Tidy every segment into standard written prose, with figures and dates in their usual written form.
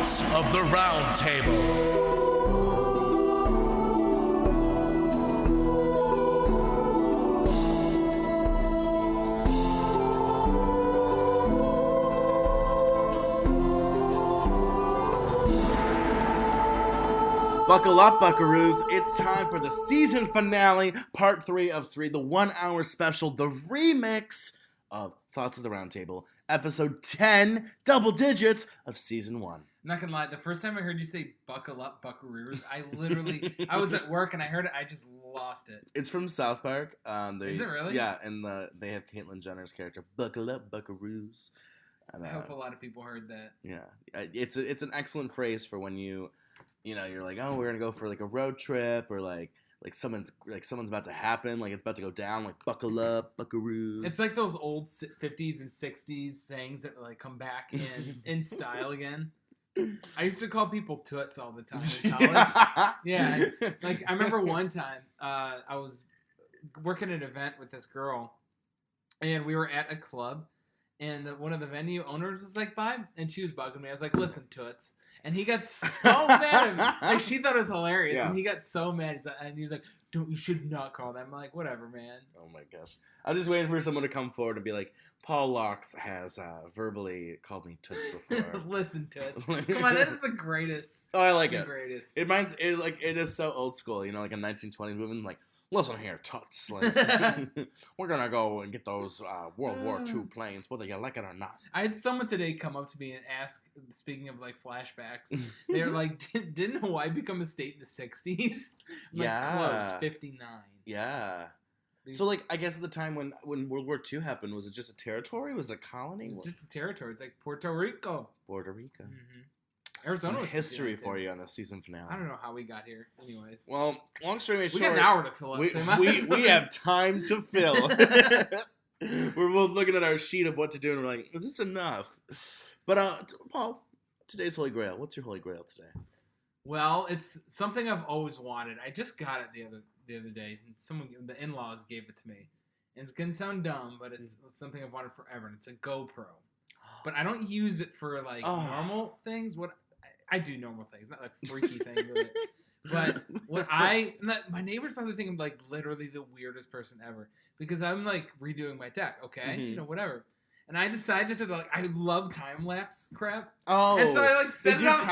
Thoughts of the Round Table. Buckle up, buckaroos. It's time for the season finale, part 3 of 3, the 1 hour special, the remix of Thoughts of the Round Table, episode 10, double digits of season 1. I'm not gonna lie, the first time I heard you say buckle up, buckaroos, I was at work and I heard it, I just lost it. It's from South Park. Is it really? Yeah, and they have Caitlyn Jenner's character, buckle up, buckaroos. And, I hope a lot of people heard that. Yeah, it's an excellent phrase for when you're like, oh, we're gonna go for like a road trip, or like something's about to happen, like it's about to go down, like buckle up, buckaroos. It's like those old 50s and 60s sayings that like come back in style again. I used to call people toots all the time in college. Yeah, like I remember one time I was working at an event with this girl, and we were at a club, and one of the venue owners was like by, and she was bugging me. I was like, listen, toots. And he got so mad at me. Like, she thought it was hilarious. Yeah. And he got so mad. And he was like, you should not call that. I'm like, whatever, man. Oh, my gosh. I'm just waiting for someone to come forward and be like, Paul Locks has verbally called me Toots before. Listen, Toots. Come on, that is the greatest. Oh, I like it. The greatest. It is so old school, you know, like a 1920s movie. Like, listen here, Toots. Like, we're going to go and get those World War II planes, whether you like it or not. I had someone today come up to me and ask, speaking of like flashbacks, they were like, didn't Hawaii become a state in the 60s? Like, yeah. Close, 59. Yeah. So, like, I guess at the time when World War II happened, was it just a territory? Was it a colony? It was just a territory. It's like Puerto Rico. Puerto Rico. Mm-hmm. Arizona. Some history for you on the season finale. I don't know how we got here. Anyways. Well, long story short. We got an hour to fill up. We have time to fill. We're both looking at our sheet of what to do, and we're like, is this enough? But, Paul, today's Holy Grail. What's your Holy Grail today? Well, it's something I've always wanted. I just got it the other day. The in-laws gave it to me. And it's going to sound dumb, but it's something I've wanted forever, and it's a GoPro. But I don't use it for, like, normal things. I do normal things, not like freaky things with it. But my neighbors probably think I'm like literally the weirdest person ever, because I'm like redoing my deck, okay, whatever. And I decided to like, I love time lapse crap. Oh, and so I like set it up in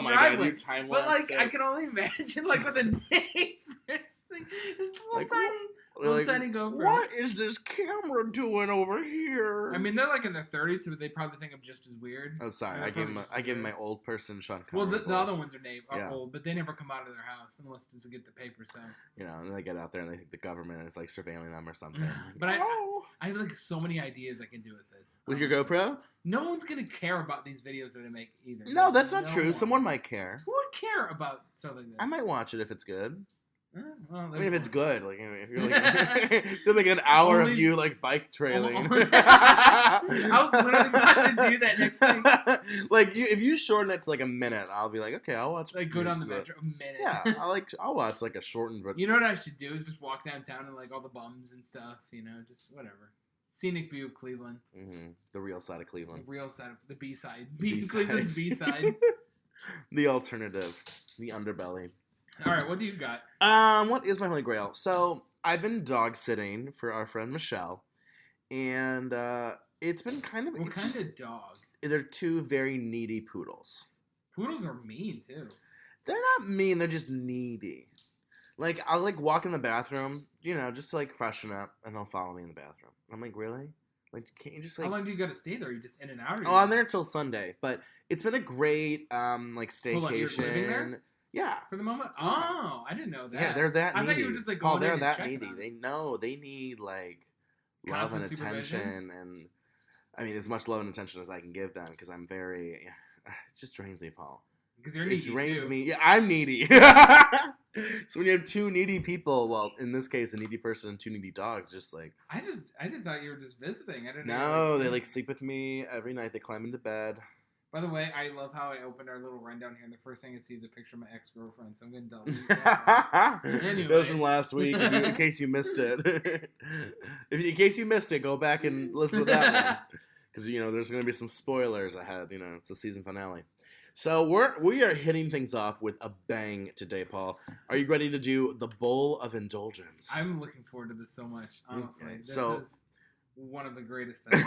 the driveway. God, but like, I can only imagine like with a neighbor's thing, just a little tiny GoPro. What is this camera doing over here? I mean, they're like in their 30s, so they probably think I'm just as weird. Oh, sorry. I gave him my old person Sean Connery. Well, the other ones are old, but they never come out of their house unless to get the paper. So and they get out there and they think the government is like surveilling them or something. But I have like so many ideas I can do with this. With your GoPro? No one's gonna care about these videos that I make either. No, that's not true. Someone might care. Who would care about something like that? I might watch it if it's good. Well, I mean, if it's good, like if you're like, you'll make an hour of you like bike trailing. I was literally going to do that next week. Like, if you shorten it to like a minute, I'll be like, okay, I'll watch. Like, go down the metro a minute. Yeah, I'll watch like a shortened. You know what I should do is just walk downtown and like all the bums and stuff. Just whatever. Scenic view of Cleveland. Mm-hmm. The real side of Cleveland. The real side of the B side. Cleveland's B side. The alternative. The underbelly. All right, what do you got? What is my Holy Grail? So, I've been dog sitting for our friend Michelle, and it's been kind of... What kind of dog? They're two very needy poodles. Poodles are mean, too. They're not mean, they're just needy. Like, I'll, like, walk in the bathroom, just to, like, freshen up, and they'll follow me in the bathroom. I'm like, really? Like, can't you just, like... How long do you got to stay there? Are you just in and out? Oh, I'm there until Sunday, but it's been a great, like, staycation. Hold on, you're living there? Yeah. For the moment? Oh, I didn't know that. Yeah, they're that needy. I thought you were just like going they're that needy. They need like love and attention, and I mean as much love and attention as I can give them, because I'm very. It just drains me, Paul. Because you're needy. It drains me. Yeah, I'm needy. So when you have two needy people, well, in this case, a needy person and two needy dogs, just like. I just thought you were just visiting. I didn't know. No, they like sleep with me every night. They climb into bed. By the way, I love how I opened our little rundown here, and the first thing I see is a picture of my ex-girlfriend, so I'm going to delete that. Anyways. That was from last week, in case you missed it. In case you missed it, go back and listen to that one. Because, there's going to be some spoilers ahead. It's the season finale. So we are hitting things off with a bang today, Paul. Are you ready to do the Bowl of Indulgence? I'm looking forward to this so much, honestly. Okay, This is one of the greatest things.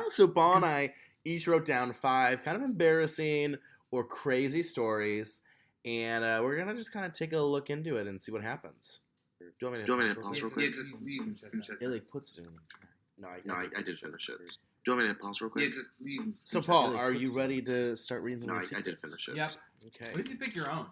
So Paul and I each wrote down 5 kind of embarrassing or crazy stories, and we're gonna just kind of take a look into it and see what happens. Do you want me to pause real quick? It like puts it in. No, I did finish it. Do you want me to pause real quick? Yeah, just leave. So Paul, are you ready to start reading some of these I secrets? did finish it. Yep. Okay. What if you pick your own?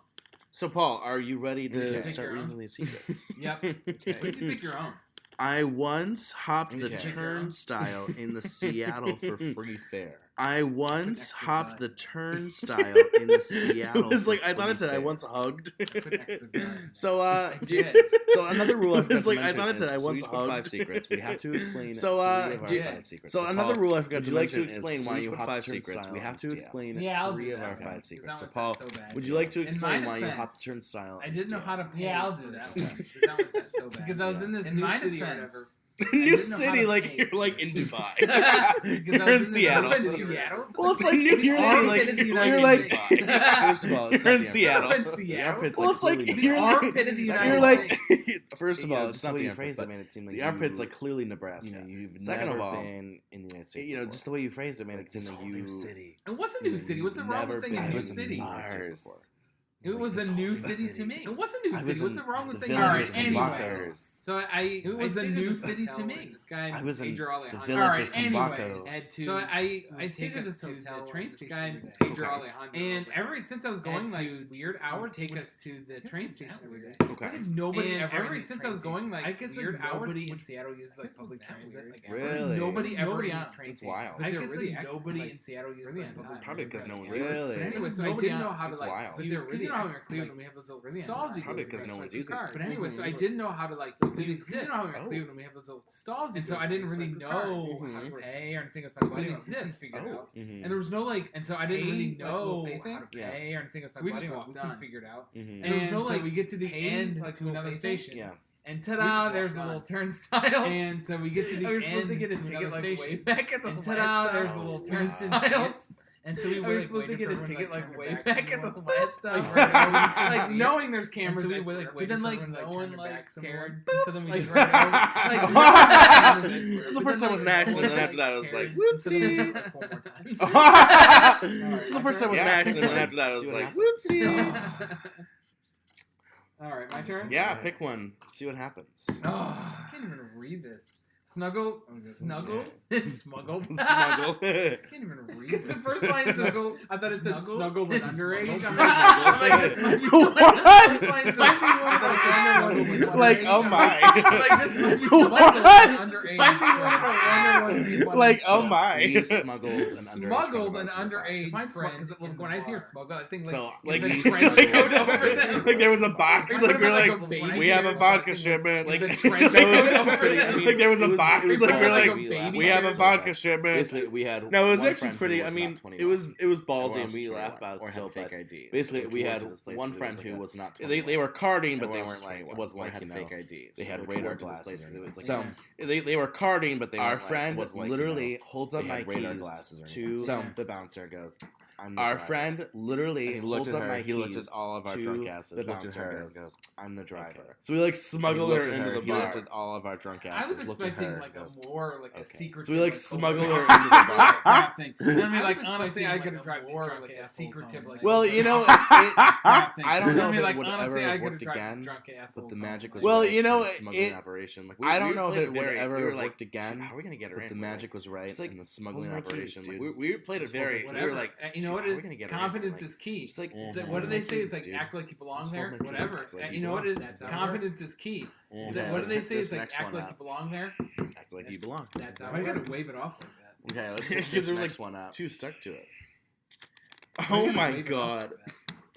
So Paul, are you ready to Okay. start reading some of these secrets? Yep. What if you pick your own? I once hopped the Okay. turnstile in the Seattle for free fare. I Put once extra hopped butt. the turnstile in the Seattle. It was like I thought it said I once hugged. Put extra butt. So I did. so another rule I forgot It's to like I mention thought it said is I we once each put hugged. 5 secrets. We have to explain. So, 3 of our yeah. 5 secrets. So another Paul, rule I forgot would to you like to mention explain is why we you put hopped 5 the secrets. turnstile We have in to the explain Yeah, I'll 3 do of our that. 5 Because secrets. that So was Paul, so bad. would you like to In explain my why you defense, hopped the turnstile? I didn't know how to pay. Yeah, I'll do that one. That was so bad. Because I was in this In new my city or defense, whatever. New didn't know how city, to like pay. you're like in Dubai. Because You're I was in this Seattle. urban Seattle. Well, it's like New You're City, armpit like of the you're United like. States. First of all, it's You're not in the Seattle. You're in The Seattle. armpit's Well, it's like clearly you're Nebraska. armpit of the You're United like. States. First of all, it's it's not not the the armpit, phrase but it made it seem like The armpit's you, like clearly Nebraska. you know, you've Second never of all, been in the United States. you know, before. just the way you phrased it made it seem It's like a whole you. new city. And what's a new city? What's the wrong with saying a I new was in city? Mars. It was a new city to me. It was a new I city. was What's in the wrong with the saying? village Alright, of anyway. Humbacos. So it was a new city to me. This guy, I was in Pedro the Alejandro. village Alright, of anyway, Cambaco. had to. So I stayed at this hotel. The train station. Pedro Alejandro. And ever since I was going like weird hours, take us to the train station every day. Okay. Nobody ever since I was going like I guess weird hours in Seattle uses like public transit. Really? Nobody ever uses train. It's wild. I guess like nobody in Seattle uses like public Probably transit. because no one's Really? But anyway, so I Nobody didn't know on- how to it's like. wild. But there's because you know how in Cleveland we have those little stalls. you Probably go because to no for one's your using cars. it. But anyway, so I didn't know how to like. It didn't exist. You know how in Cleveland we have those little stalls. And so I didn't really know how to pay or anything. It didn't exist. Oh. And there was no like, and so I didn't really know how to Yeah. pay or anything. So we just walked on. Figured out. Mhm. And there was no like, we get to the end like to another station. Yeah. And ta-da, there's a little turnstile. And so we get to the end. We were supposed to get a ticket like way back at the and ta-da, there's a little turnstiles. And so we were supposed to get a ticket like way back at the last stop. Like knowing there's cameras. So we didn't like no one like cared. So then we just ran over. Like So the first time was an accident, and then after that I was like, whoopsie. So the first time was an accident, and then after that I was like, whoopsie. All right, my turn. Yeah, pick one. See what happens. Oh, I can't even read this. Snuggle, snuggle, smuggled. Smuggle. I can't even read. Because the first line says, I thought it said snuggled and underage. Like, oh my. Like this must be What? underage. Might be one of the random ones. Like, oh So my. you smuggled an underage Smuggled friend an of ours in the car. underage friend. Because when I hear smuggle, I think like So, like, the you trench like, coat over them. like there was a box, Or like we're like like, a baby we have a or vodka something, shipment, like the there trench was, coat over them. like there was a box, like we're like like, a baby we have a or vodka shipment. Basically, we had No, it was one actually friend pretty. who I was mean, not 21. it was Everyone ballsy, else and we was laughed 21 about it or still. had fake But IDs. basically, So we went had to this place one because it friend was who like was not. 21. They were carding, but they Everyone weren't else like. was It wasn't 21. like Had fake no- IDs. They had So radar to this place, glasses. it was like So they were carding, but they our weren't like, friend it wasn't like, literally holds up they my had radar keys glasses or to anything. so the bouncer goes. I'm the Our driver. friend literally And he looked holds at up her, my he looked keys at all of our to drunk asses, the looked at bouncer her, and goes, I'm the driver. Okay. So we like He smuggled looked her at into the He looked bar. at all of our drunk I was asses. Looked at expecting her. like goes, a more like a okay. secret. So we like smuggled her overt into the bar. thing. I mean, like honestly, I could have tried more like a secretive. Like, Well, you know, I don't know if it would honestly, ever I have could've worked tried again, drunk assholes but the on, magic was like- Well, right you know, in the smuggling it- operation. Like, I don't know if played it would very- ever we were have like, worked again. How are we gonna get it But right? the magic was right It's like, in the smuggling hold my keys, operation. dude. Like, we played it Just hold very. it. We Whatever. were like, You know shit, what? how are we gonna get it right? Confidence Like, is key. It's like, It's like, hold what do my they say? keys, It's like dude. act like you belong Just there. hold my Whatever. keys, like You you know what? It is belong. That's how it confidence is key. It's like, Okay, what do they let's say? hit It's this like next act one like up. you belong there. Act like you belong. That's how I gotta wave it off like that. Okay, let's Because hit this there was next like one up. two stuck to it. I Oh gotta my wave it off god. like that.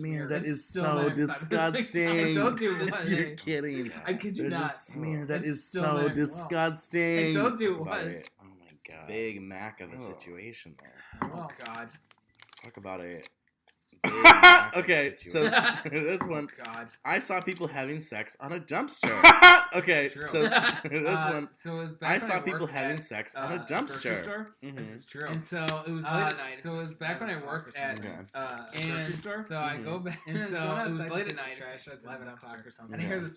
smear. That is Still so next time. disgusting. I told you it was. You're kidding. I kid you There's not. a smear. That It's is still so there. Well, disgusting. I told you it Talk about was. it. Oh my god. Big Mac of a Oh. situation there. Oh God. Talk about it. Big Mac of a Okay, so situation. This one. God. I saw people having sex on a dumpster. Okay, True. so this one. So it was back I when saw people worked having at, sex on a grocery dumpster. store. Mhm. This is true. And so it was late at night. So it was back when I worked at Okay. grocery store. So I go back. And so it was late at night. It's like 11 o'clock or something. And I hear this.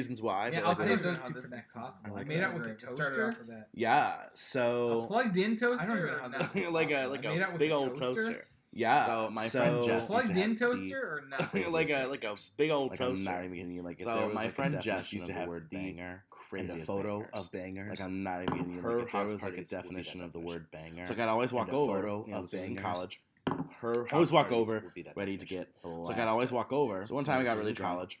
reasons why. Yeah, but, I'll like, save I those don't two know for how next this week. is possible. I I made like out with Great. a We'll start it toaster. off with that. Yeah, A so plugged-in toaster. I don't even know or how no? this is like possible. a I made out with big a old toaster? toaster. Yeah, So my friend Jess used to Plugged-in have toaster or no? like a big old like I'm toaster. not even kidding you. Like if So there was my like friend a Jess definition used to of the have word the banger and a craziest photo bangers. of bangers. Like I'm not even kidding you. her Like if there house was like a parties would be definition that of the definition. word banger. So like I'd always walk and a over. photo You know, of this was in bangers. college. Her I always house walk parties over, would be that ready to definition. get So like I'd always walk over. So one time I got really drunk. college.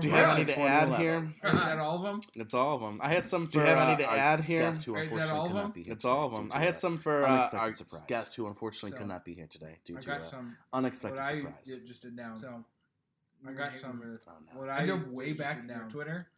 Do you have Really? any to add 2011. here? Is that all of them? It's all of them. I had some for Do you have any to our add here? guest who Is that unfortunately all of could them? not be here. It's today all of due them. to I had a some for unexpected our surprise. guest who unfortunately could So, not be here today due I to got an some. unexpected What I surprise. just did now. So I I got got some. Oh, no. What I I dove way just back did in your now. Twitter.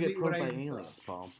would get eat what probed I by eat, so- aliens, Paul?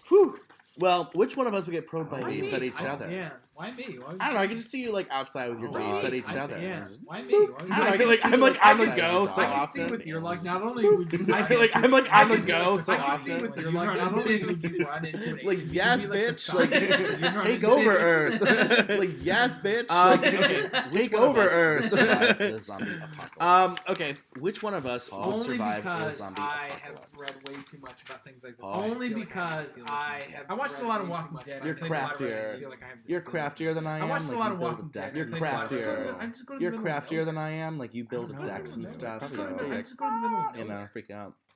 Whew. Well, which one of us would get probed by Why bees me? at each other? Yeah. Why me? Why I don't know. I can just see you like outside with your Why dogs me? at each other. Yeah. Just- Why me? Why I don't know, I feel like I'm like I on the could go so I could see often. with your like not only would you I feel like I'm like on the could go see- so I could see often. with your like not only would you run into an Like, alien, you'd yes, be, like, the bitch. top- Like, you'd run take into over it. Earth. Like, yes, bitch. Okay, take Which one of over us Earth. would survive the zombie apocalypse? Okay, which one of us would Only survive the because zombie I have apocalypse? read way too much about things like this. Oh. Only because I have. I watched a lot of Walking Dead. You're I think a lot of it, craftier. I feel like I have this You're skill. craftier than I am. I watched like, a lot you of build Walking a Dead. deck. You're I think a lot of it. craftier. I just go to the You're middle of craftier than I am. Like, you build I don't know. decks and stuff. I just So, go to the like, middle of you know, nowhere. freak out.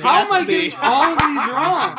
It How am I has to be. getting all these wrong?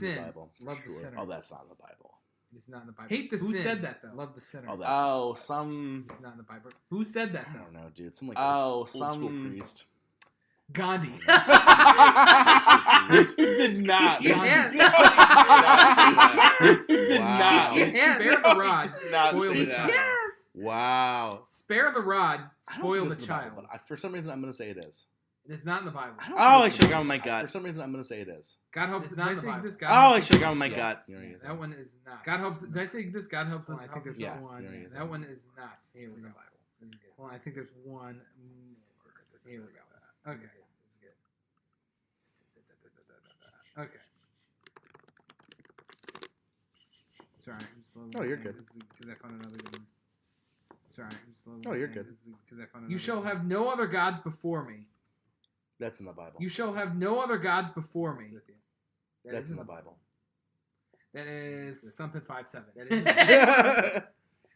the in sin. Bible. Love the sinner. Oh, that's not in the Bible. It's not in the Bible. Hate the Who sin. said that though? Love the sinner. Oh, that's not in the Bible. some. It's not in the Bible. Who said that I though? don't know, dude. Some like Oh, old school some- priest. Gandhi. You did not. Yeah. You did Wow. not. Yeah. Spare the rod. Not Spoil say the that. child. Yes. Wow. Spare the rod, I don't spoil think the it's in Bible, child. but for some reason, I'm going to say it is. It is not in the Bible. Oh, I should have gone with my gut. For some reason, I'm going to say it is. God helps. It's Did I not in the say Bible. this? God Oh, I helps- should have gone with my Yeah. gut. That one is not. God helps. Did I say this? God helps us. I think there's Yeah. one. Yeah. That one is not. Here we in go. the Bible. Well, I think there's one. Here we go. Okay. It's good. Okay. Sorry, I'm slow. Oh, you're good. Because I found another good one. Sorry, I'm slow. Oh, you're good. Because I found. You shall have no other gods before me. That's in the Bible. You shall have no other gods before me. That's in the Bible. That is something 5-7. That is.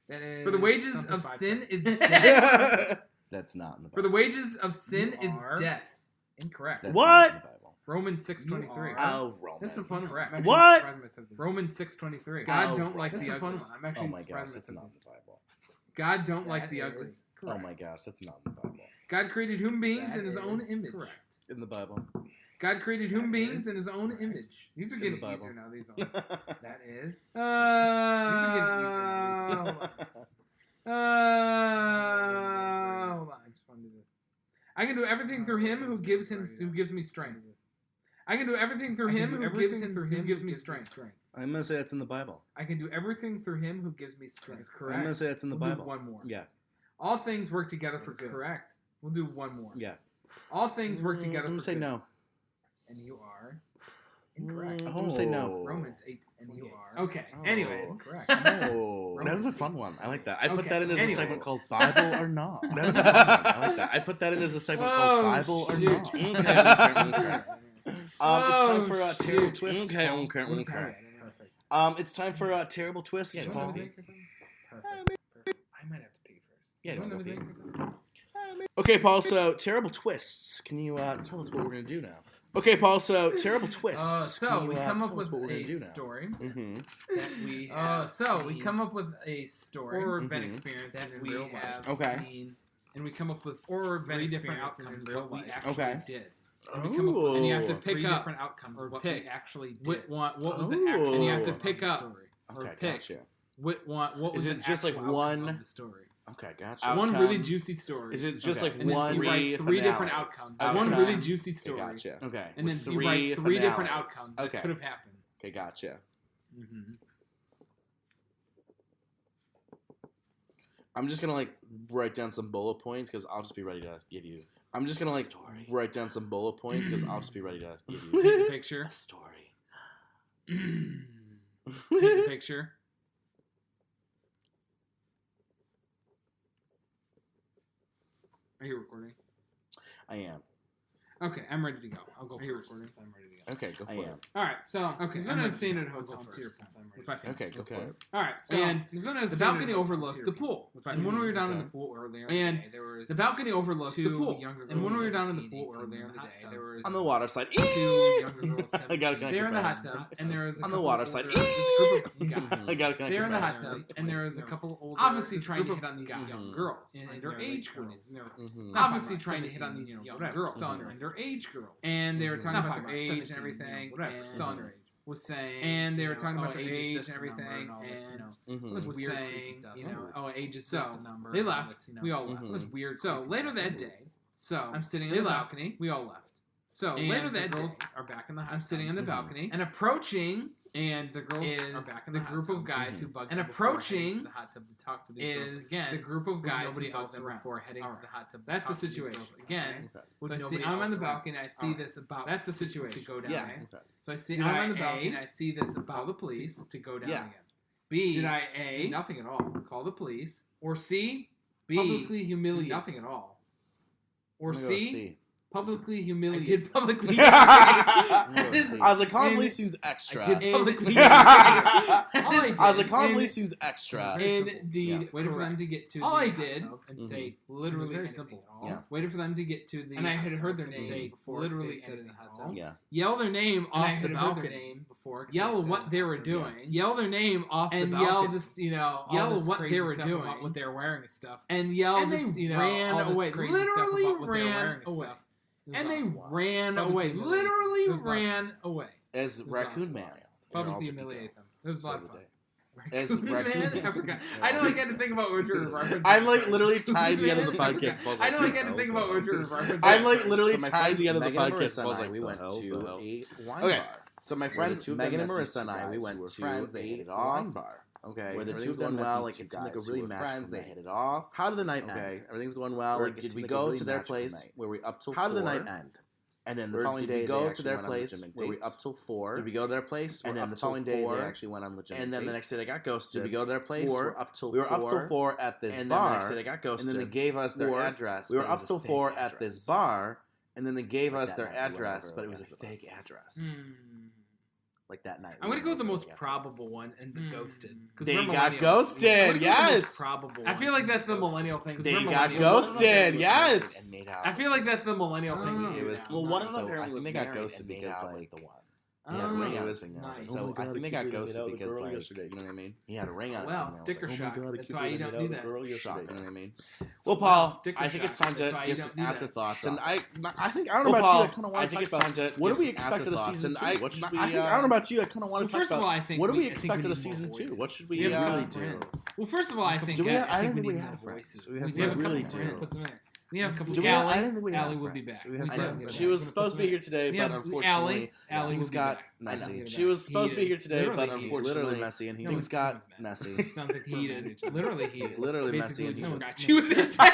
That is. For the wages something of 5-7. sin is death. That's not in the Bible. For the wages of sin You is are- death. Incorrect. That's What? not in the Bible. Romans 6:23. You Oh, Romans. That's a fun one. Correct. I'm What? surprised myself. Romans 6:23. God Oh, don't like Romans. the That's a ugly. fun one. I'm actually Oh my gosh, surprised that's not myself. in the Bible. God don't like That the is ugly. Oh my gosh, that's not in the Bible. God created human beings That in His own is image. correct. In the Bible. God created human That beings is in His own correct. image. These are In getting the Bible. easier now. These are. That is. These are getting easier now, Hold on. Hold on. I just want to do this. I can do everything through Him who gives me strength. I can do everything through Him who gives me strength. I'm gonna say that's in the Bible. I can do everything through Him who gives me strength. I'm gonna say that's in the We'll do Bible. one more. Yeah. All things work together for That's good. correct. We'll do one more. Yeah. All things work together I'm for gonna say good. no. And you are incorrect. I'm gonna say no. Romans 8. And you are. Okay. Oh. Anyways. Correct. Oh, that was a fun one. I like that. I put Okay, that in as a anyways. segment called Bible or Not. That was a fun one. I like that. I put that in as a segment called Bible or shoot. Not. Okay, Okay. It's time for Oh, terrible shoot. twists. Okay. Perfect. It's time for terrible twists. Yeah, Paul. Perfect. I might have to pee first. Yeah, You don't want go another pee. drink or something? Okay, Paul. So terrible twists. Can you tell us what we're gonna do now? Okay, Paul. So terrible twists. So Can we you, come tell up us with what we're gonna a do now? story. Mm-hmm. That we have So we seen, come up with a story or event Mhm. experience that in we real have life. Okay. seen. And we come up with or event 3 different experiences outcomes in of real what we life. actually Okay. did. And we come up with, and you have to Ooh. pick 3 up different outcomes or of what pick we actually did. what was Ooh. the actual. And you have to Of pick the up story. or Okay, pick gotcha. what was Is the it just like actual outcome one? of the story. Okay, gotcha. One Outcome. really juicy story. Is it just Okay. like and then one? you write 3 different finales? outcomes. Okay. One really juicy Okay, story. gotcha. Okay. And then With you write 3 different finales. outcomes Okay. that could have happened. Okay, gotcha. Mm-hmm. I'm just gonna like write down some bullet points because I'll just be ready to give you. I'm just gonna like Story. write down some bullet points because I'll just be ready to give Take you the picture. a story. Take the picture. Are you recording? I am. Okay, I'm ready to go. I'll go Are you first. recording? Since I'm ready to go. Okay, go for I it. am. All right, so okay, so I'm I'm ready staying to at a go. hotel I'll in go Syracuse. first since I'm with ready my to family. Okay, go for it. All right, So, and the balcony overlooked the pool. And when we were down in the pool earlier, And there was the balcony overlooked the 2 pool. younger girls. And when we were down in the 17, pool 18 earlier in the hot day, tub. there was On the water slide. 2 younger girls. I gotta 17. connect they were in the to hot bed. tub, and there was a On the couple water older- slide. this group of guys. I gotta connect They to were in the bed. hot tub, and there was a couple older, Obviously this trying to group hit on of these guys, young girls, in and their underage 20s. girls. Mhm. Obviously Not trying to hit on 17, these you know, young whatever, girls, still and underage girls. and they were talking Not about their talking age about and 17, everything, you know, whatever, and still underage. was saying, and they were talking about their age is age just and a number everything, and all this, you and know. Mhm. was Weird, creepy saying, stuff. you know, Oh, age is so just a number. they and all left. this, you know. We all left. Mhm. It was weird. So creepy later stuff. that day, so I'm sitting in they the left. balcony. We all left. So And later the that girls day, are back in the hot I'm sitting in the Mhm. balcony and approaching, and the girls is are back in the the hot group tub. of guys who Mhm. bugged and me before approaching heading to the hot tub to talk to these girls is again. the group of with guys nobody who bugged else them around. before heading All to right. the hot tub. to That's the talk to these situation. girls Again, Okay. with so I see, nobody I'm on else the around. balcony. I see All right. this about. That's the situation. To go down Yeah. again. Okay. So I see. Did I'm I on the A, balcony. I see this about call the police to go down Yeah. again. B. Did I A, do nothing at all? call the police? Or C. B, Publicly do humiliate. nothing at all? Or I'm gonna go C. C. Publicly I humiliate. did publicly I'm gonna go humiliate. C. I was like, And- Conley seems extra. I did publicly All I I was like, did- Conley and- seems extra. Indeed, Yeah. waited for them Correct. to get to All the I hot did tub and Mhm. say literally very anything simple. at all. Yeah. Waited for them to get to the And I hot had tub heard their and name say before literally they said in anything the at hot all. tub. Yeah. Yell their name And I off had the heard balcony. their name before. 'cause Yell they said what in they the were hot tub. doing. Yell their name off And the yell balcony. just all yell this what crazy they were stuff doing, about what they were wearing and stuff. and yell And just they ran all this away. crazy Literally stuff about what they were ran wearing and away. stuff. It was And they awesome. ran Publicly away. humiliate them. Literally It was a lot of ran away. As was Raccoon awesome. Man. Publicly humiliate them. It was a lot of fun. As Raccoon Man? I forgot. I know I got to think about what you're referencing. I'm like literally tied the end of the Man? podcast. I know I got to think about what you're referencing. I'm like literally So my tied friends the end of the Megan and podcast. Marissa I was and I, like, we went the hell, to the hell. a wine Okay. bar. So my Where the friends two of Megan them and met these Marissa and two I, we guys went who were to friends. They a hit it wine off. bar. Okay. Where the Everything's two of them going well, met like these it two seemed like a guys who really were magical friends. They night. hit it off. How did the night Okay. end? Everything's going well. Or Like, did did we we go go to to their their place place? where we up till How did the 4? night end? And then the Or following did day, we go they to actually their went on place legitimate where we dates? up till 4? Did we go to their place? And We're then up the till following day, 4? they actually went on legitimate And then the next day, they got ghosted. Did we go to their place? Or We're up till we were 4. up till 4 at this and bar. then the next day they got ghosted. And then they gave us their Or address. we were but it up was a till fake 4 at this address. bar. And then they gave Like us that their night, or whatever, address, but it like was a after the fake address. Like that night. I'm we gonna go with the were most really probable one and the ghosted. 'Cause They we're got millennials. ghosted. I'm gonna go with the Yes. most probable I one. feel like that's the millennial thing. 'cause They we're got millennials. ghosted. Yes. And made out. I feel like that's the millennial thing to Oh. do. It was now. Well, one of them so I apparently think was they got married ghosted and made because out with like the one. he had a Oh, ring on that's his finger. nice. So I think they got ghosted because like you know what I mean? he had a ring on his Well, finger. I was sticker like, shock. That's why you don't do that. Shock, you know what I mean? Well, Paul, sticker I think it's shock. time That's to why you give don't some do that. afterthoughts. And on I it. think I don't know Well, about Paul, you. I kind of I want to think talk it's about time to what give do we some expect of the afterthoughts. season And 2? What should we? I think I don't know about you. I kind of Well, want to talk first of about all, I think what do we I think expect of the need season more 2? voices. What should We we have really a couple do? friends. Well, first of all, I think Do we? I I think think we we need have more friends. voices. We have We have a friends. couple Really friends. do. Put them in there. We have a couple. Do we? Allie, I don't think we have Allie will be friends. back. We have We I friends. know. can- She was we're gonna supposed to put be them here today, We but have unfortunately, Allie things will be got back. messy. Heated. She was supposed to be here today, Literally but heated. unfortunately, Literally messy and things heated. got messy. Sounds like heated. Literally heated. Literally messy and Basically, heated. She was in town.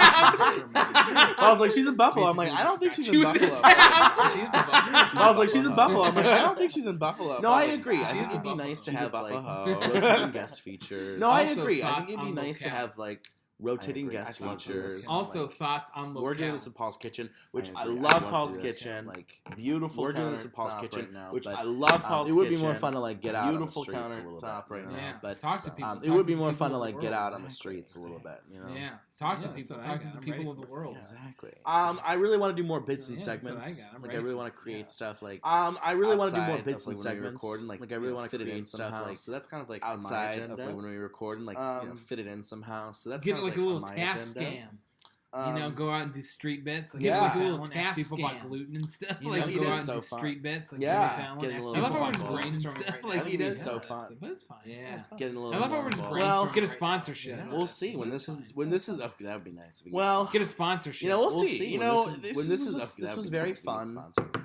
I was like, she's in Buffalo. I'm like, I don't think she's She in was in Buffalo. town. She's a Buffalo. I was like, she's in Buffalo. I'm like, I don't think she's in Buffalo. No, I agree. I She's think in it'd be Buffalo. nice to She's have in like Buffalo. rotating guest features. No, I Also, agree. I think thoughts it'd be on nice to locale. have like rotating agree. guest I thought features. this- Also, thoughts on locale. We're doing this in Paul's Kitchen, which I agree. love want Paul's to do this, Kitchen. Like Beautiful. we're doing this in Paul's countertop Kitchen right now, which but I love Paul's it would be Kitchen. more fun to like get out on the Beautiful streets a little countertop bit, right you know? now. Yeah, But talk to people. it Talk would to be the more people fun to of the like get world. out on the Exactly. streets a little bit, you know? Yeah, talk to Yeah, people. that's what I Talk to got. the I'm people ready of the for it. world. Exactly. I really want to do more bits and Yeah, that's what I segments. got. I'm Like ready I really for want it. to create stuff. Like I really want to do more outside bits of, and like, when we segments. record and, like, I really want to fit it create in somehow. somehow. Like, So that's kind of like outside on my of agenda. like when we record and like fit it in somehow. So that's Get kind of like a little on my task agenda. scam. You know, go out and do street bits. Like Yeah. Jimmy Fallon, Like a little ask task people about scam. gluten and stuff. You Like know, go go out and so do fun. street bits. Like Yeah. Jimmy Fallon, Getting a ask little people I love how about we're gluten and brainstorming stuff. right now. Like I think he it'd be does. so fun. But it's fine. Yeah, it's fun. Getting a I little. love how more we're just involved. brainstorming. Get a right sponsorship. Yeah. We'll see when this is when this is. Okay, that would be nice. if we get Well, sponsored. Get a sponsorship. You know, we'll We'll see. see. You When know, this was very fun. You know,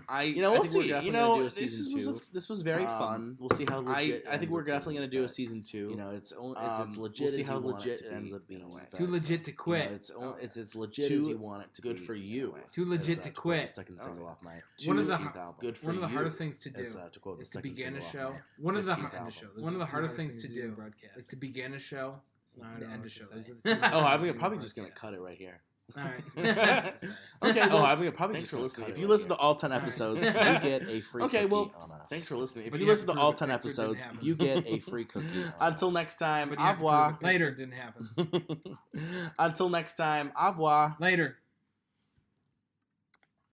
I we'll think we're see. definitely You gonna know, do a this season was two. this was very fun. We'll see how legit. I think we're definitely gonna do a season 2. You know, it's as legit we'll see as how you want legit it it to ends be, up being. in a way. Too legit to quit. It's legit Too as you want it to good be, for in a you. way. Too legit As, to quote quit. the second single off my One of the 15th album. Good for One of the you. hardest things to do As, to quote the is to second begin a single off show. my One of the 15th album. one of the hardest things to in do broadcast. is to begin a show and to end a show. Those are the two Oh, I'm Probably just gonna cut it right here. All right. Okay. Oh, Well, I'm gonna probably thanks just for gonna listening. cut If it you right listen to here. all 10 All right. episodes, you get a free Okay, cookie well, on us. thanks for listening. If But you you listen to have to all prove 10 it. Thanks for it didn't episodes, happen. you get a free cookie. on Until us. next time, But au you have to prove revoir. it. Later didn't happen. Until next time, au revoir. Later.